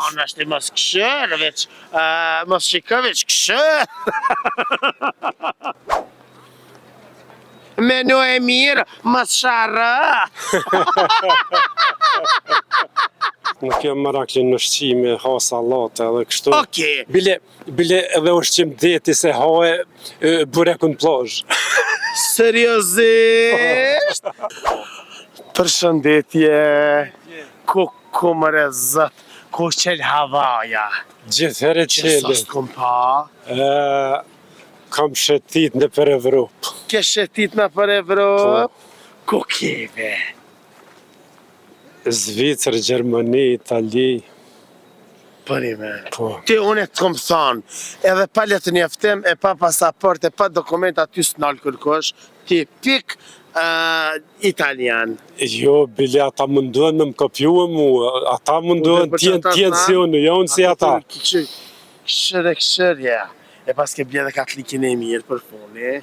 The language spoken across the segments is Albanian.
Unë është mos këshër, veç, mos shiko veç këshër. Menu e mirë, mos sharë. Nuk jam marakli në ushqime, ha salate edhe kështu. Okej. Bile edhe ushqim deti se hae burekun plazh. Seriozisht? Përshëndetje, ku më rezët, ku qel havaja. Gjithë herë Qësë qele. s'kom pa? Kam shetit në për Evropë. Ke shetit në për Evropë? Ku keve? Zvicër, Gjermani, Itali. Përime. Po. Ti unë të kom thonë, edhe pa letë njeftim, e pa pasaport, e pa dokument aty s'nalë kërkosh, ti pik italian. Jo, bile ata mundohen me më kopjue mua, ata mundohen tjenë si unë, jo unë si ata. Këshër, ja. E pas ke bledhe katlikin e mirë për funi.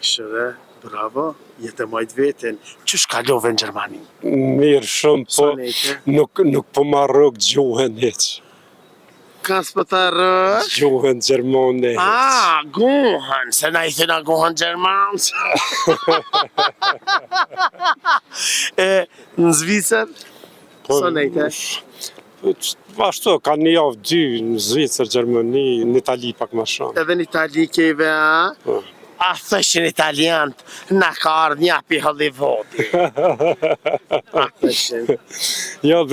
Këshër, bravo, jetë majtë vetën. Qësh kalove në Gjermani? Mirë shumë, po nuk po marrok gjuhën heq. Kas për të rësh? Gjuhën gjermane heq. Guhën, se na i thina guhën gjermanë. Në Zvicër? Së nejte? Ashtu, ka një javë dy në Zvicër, Gjermani, në Itali pak ma shumë. Edhe në Itali keve, a? A thëshin italianët, na ka ardhë një api Hollywoodi. A thëshin. Jo,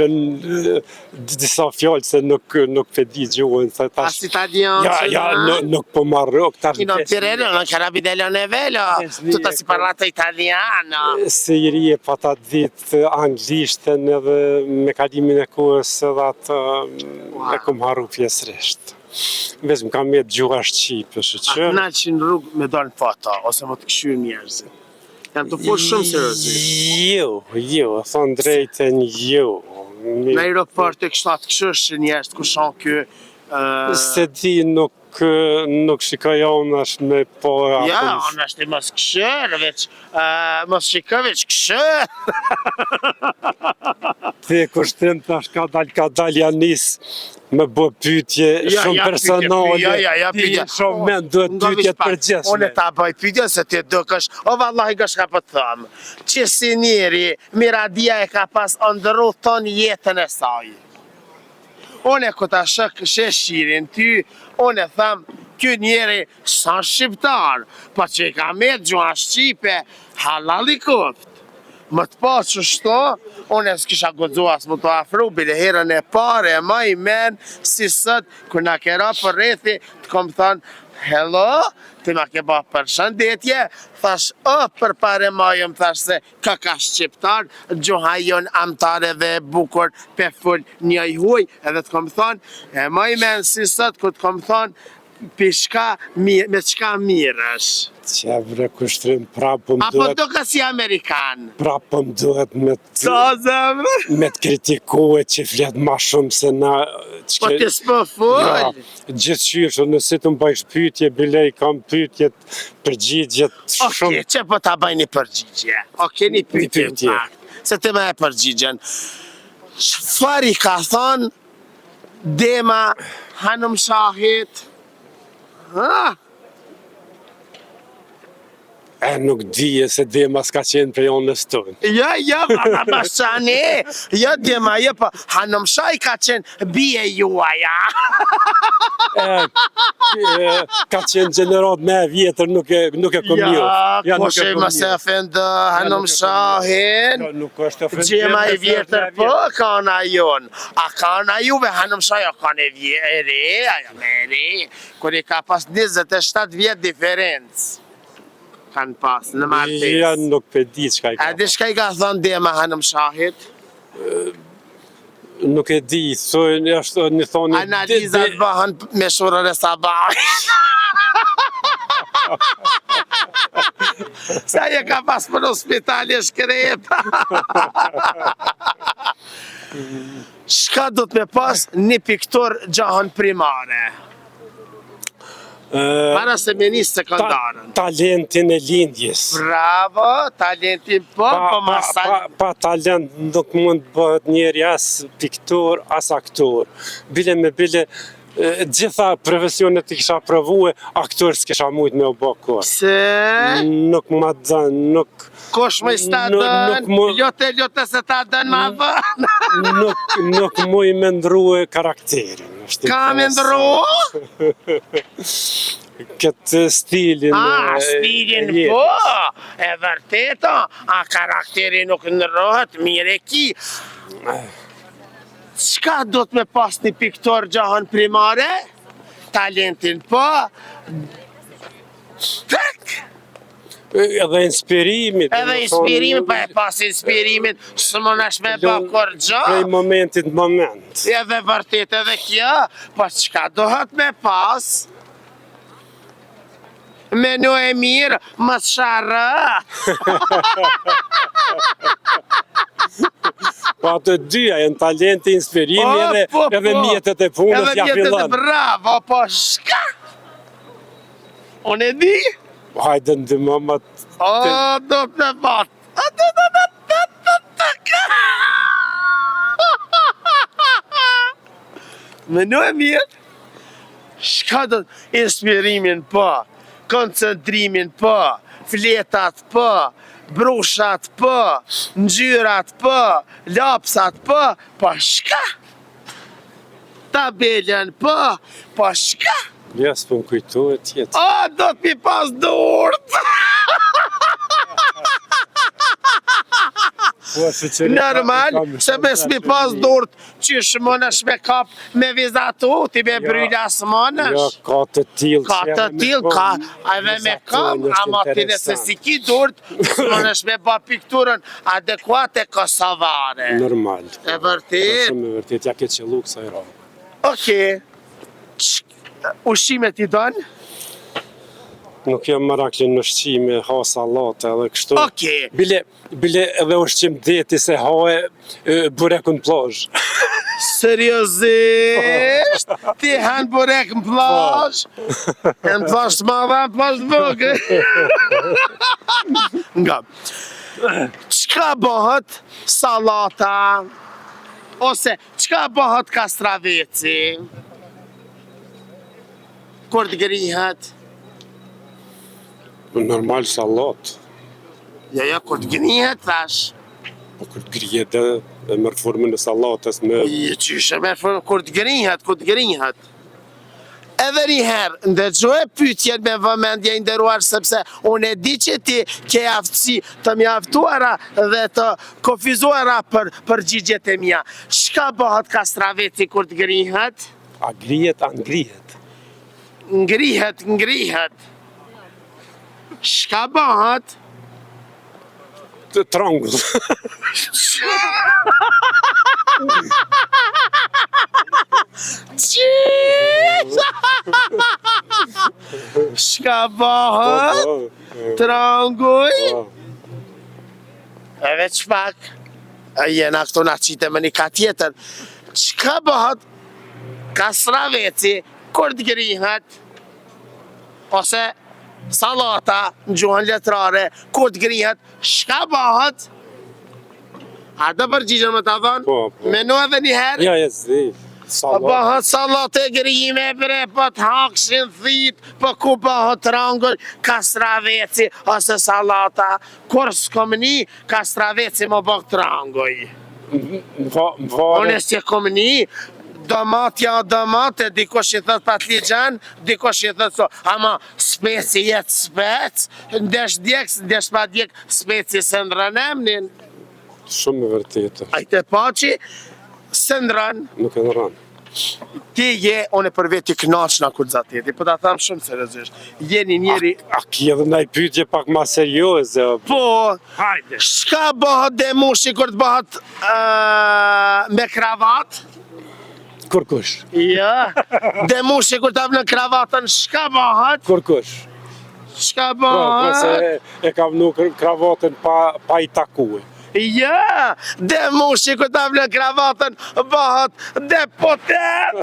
disa fjallë se nuk pe di gjuhën. As italianë? Ja, nuk po marrok. I non Tirreno, non Carabidello Nevello, tutta si parlata italiano. Se i ri e pata ditë anglishtën edhe me kalimin e kohës edhe atë e kom harru pjesërisht. Vezëm kam me gjuha Shqipe, A knaqin rrugë me dalë foto, ose më të këshyë njerëzit. Janë të folë shumë seriozisht. Jo, thonë drejten jo. Në aeroport e kështu atë këshysh që njerëz ku shonë kë... Se di nuk shikoj onë është me po... Ja, onë është mos këshër, veç, mos shiko veç këshër. Ti kushtim tash ka dal janis me bo pyetje shumë personale. Ja, pyetje. Shumë men duhet pyetje të përgjithshme. Unë ta bëj pyetje se ti dukesh, o vallahi gëshka po të thëmë, që si njeri Miradia e ka pas ndërru ton jetën e saj. Unë e këta sheshirin ty, unë e thamë, kjo njeri sa shqiptar, pa që i ka me gjuha Shqipe, halal i koft. Më të pas që shto, unë e s'kisha godzuas më të afru, bile herën e pare, e ma i men, si sët, kër na kera për rethi, të kom thënë, hello, ti ma ke ba për shëndetje, thash, për pare majëm, thash se, ka shqiptar, gjuha jon amtare dhe bukur, pe full një i huj, edhe të kom thënë, e ma i men, si sët, kër të kom thënë, me qka mirësh. Qa bre kushtrim prapë më duhet... Apo do ka si Amerikan? Prapë më duhet me të kritikohet që flet ma shumë se na... Po të s'po full? Gjithë qyrë, nëse të më bëjsh pyetje, bilej kam pyetjet, përgjigjet shumë... Oke, që po ta bëj një përgjigje? Oke, një pyetje. Se të me e përgjigjen. Çfarë i ka thonë Dema Hanum Shahit? Nuk dije se Dema s'ka qenë prej onës tonë. Ja, ma shani, ja Dema, ja, po Hanum Shahi ka qenë bije juaja. Ka qenë gjenerat me vjetër, nuk e kom një. Ja, po që ma se ofendë Hanum Shahin, gjema i vjetër, po kana jonë. A kana juve Hanum Shahi, a kana vjeri, aja meri, kër i ka pas 27 vjetë diferencë. Kanë pas, në martes. Ja, nuk pe di qka i ka. A di shka i ka thonë Dema Hanum Shahit? Nuk e di, një thonë... Analizat bëhen me shurër e sabah. Sa je ka pas për hospitali e shkrep. Shka do të me pas një piktur gjahën primare? Para se me nisë sekondarën. Talentin e lindjes. Bravo, talentin po masaj. Pa talent nuk mund të bëhet njeri as piktor, as aktor. Bile me bile, gjitha profesionet i kisha provue, aktor s'kisha mujt me u bë kur. Se? Nuk ma dën, nuk... Kosh me sta dën, ljote se ta dën ma vën. Nuk mu i me ndrue karakterin. Ka me ndru? Këtë stilin... stilin po, e vërteta, a karakteri nuk ndrohet, mire ki. Qka do të me pas një piktor gjahën primare? Talentin po, tek! Edhe inspirimit. Edhe inspirimit, pa e pas inspirimit, së më nësh me ba kur gjo. Prej momentit në moment. Edhe vërtet edhe kjo, po qka dohet me pas? Menu e mirë, më sharë. Po ato dyja, janë talenti, inspirimi edhe mjetet e punës ja fillon. Edhe mjetet e bravo, po shka? Unë e di? Hajde ndihmo më të... O, do të bat. Menu e mirë? Shka do të... Inspirimin po, koncentrimin po, fletat po, brushat po, ngjyrat po, lapsat po shka? Tabelën po shka? Ja, s'po më kujtohet tjetë. O, do t'mi pas durt! Normal, se me s'mi pas durt, qysh mënësh me kap me vizatu, ti me bryla s'mënësh. Ja, ka të tilë. Ka të tilë, ka edhe me kap, ama ti nëse si ki durt, s'mënësh me ba pikturën adekuate kosovare. Normal. E vërtet? Shumë e vërtet, ja ke qëllu kësa i rrë. Okej. Ushqimet i donë? Nuk jam maraklin në ushqime, ha salate edhe kështu. Okej. Bile edhe ushqim deti se hae burekun plazh. Seriozisht? Ti han burek në plazh? Në plazh të madhe, në plazh të vogël. Nga. Qka bëhet salata? Ose qka bëhet kastraveci? Kur të grihet? Normal salat. Ja, kur të grihet, thash. Po kur të grihet e mërë formën e salatës me... Qyshe mërë formën, kur të grihet. Edhe njëherë, ndërgjoj pyetjen me vëmendje nderuar, sepse unë e di që ti ke aftësi të mjaftuara dhe të kufizuara për përgjigjet e mia. Çka bëhet kastraveci kur të grihet? A grihet, a ngrihet? Ngrihet. Çka bëhet? Trangull. Shka bëhet? Tranguj? Edhe qpak? Jena këto na qite më një ka tjetër. Qka bëhet? Kastraveci kur të grihet? Ose salata në gjuhën letrare kur të grihet? Shka bëhet? A të përgjigjen më të thonë? Po. Menu edhe njëherë? Ja, zi. Bëhet salate grime, bre, po të hakshin thit, po ku bëhet trangull, kastraveci ose salata. Kur s'kom një, kastraveci më bëhet trangull. Unë s'je kom një, domatja o domate, dikush i thët patligjan, dikush i thët so, ama speci jetë spec, ndesh djek, ndesh pa djek, speci së ndrënemnin. Shumë e vërtetë. Ajte paci, së ndrën. Nuk e ndrën. Ti je, unë për veti knaqna kur zateti, po ta thamë shumë seriozisht. Jeni njeri... A ki edhe naj pyetje pak ma serioze? Po, hajde. Shka bëhet dhe mushi kur të bëhet me kravat? Kur kush? Ja, dhe mushi kur të avë në kravatën, shka bëhet? Kur kush? Shka bëhet? Se e kam nuk kravatën pa i takue. Ja, dhe mushi kur të avë në kravatën, bëhet dhe potet!